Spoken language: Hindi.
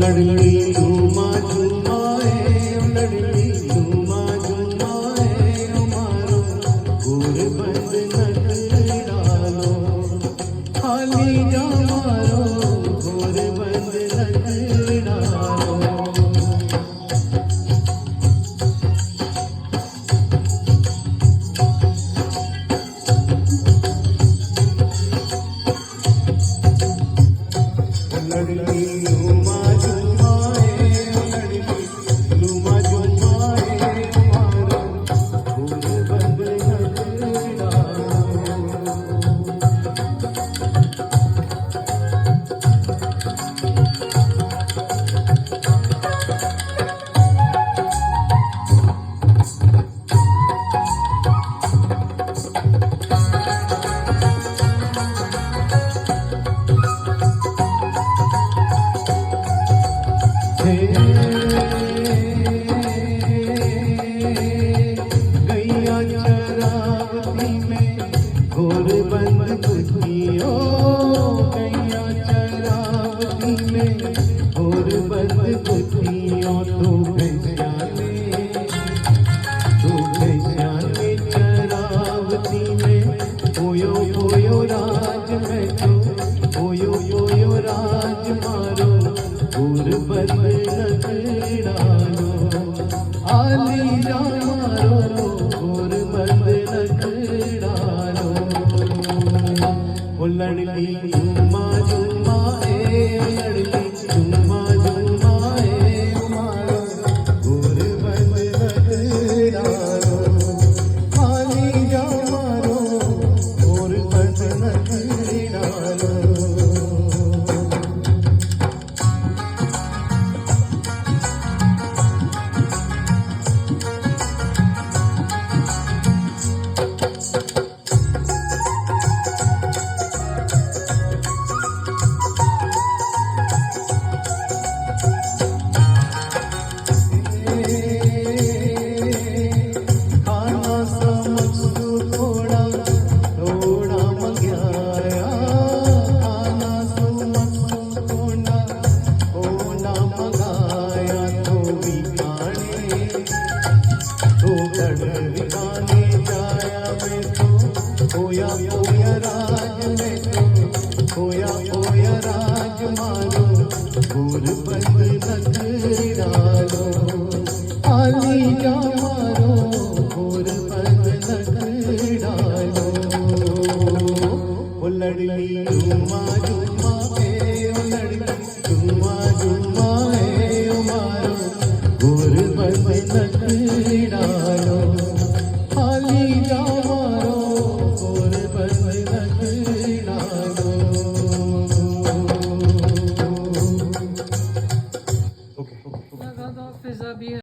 लड़ली झूमा झूमाए, लड़ली झूमा झूमाए, मारो गोर बंद नखड़ालो, खाली जा मारो गोर बंद नखड़ालो। लड़ली झूमा झूमाए, लड़ली झूमा झूमाए, मारो गोर बंद नखड़ालो। गैया चरावती में गोर बंद कुतियो, गैया चरावती में गोर बंद कुतियो। तू भैंस्याने चरावती में पोयो पोयो राज में तो पोयो पोयो राज मारो गोर बंद नखड़ालो, आली जा मारो गोर बंद नखड़ालो। ओ लड़ली झूमा झूमाए, लड़ली झूमा झूमाए, मारो गोर बंद नखड़ालो, आली जा मारो गोर बंद नखड़ालो। खोया खोया राज में तो खोया खोया राज मारो गोर बंद नखड़ालो, आली जा मारो गोर बंद नखड़ालो। ओ लड़ली झूमा झूमा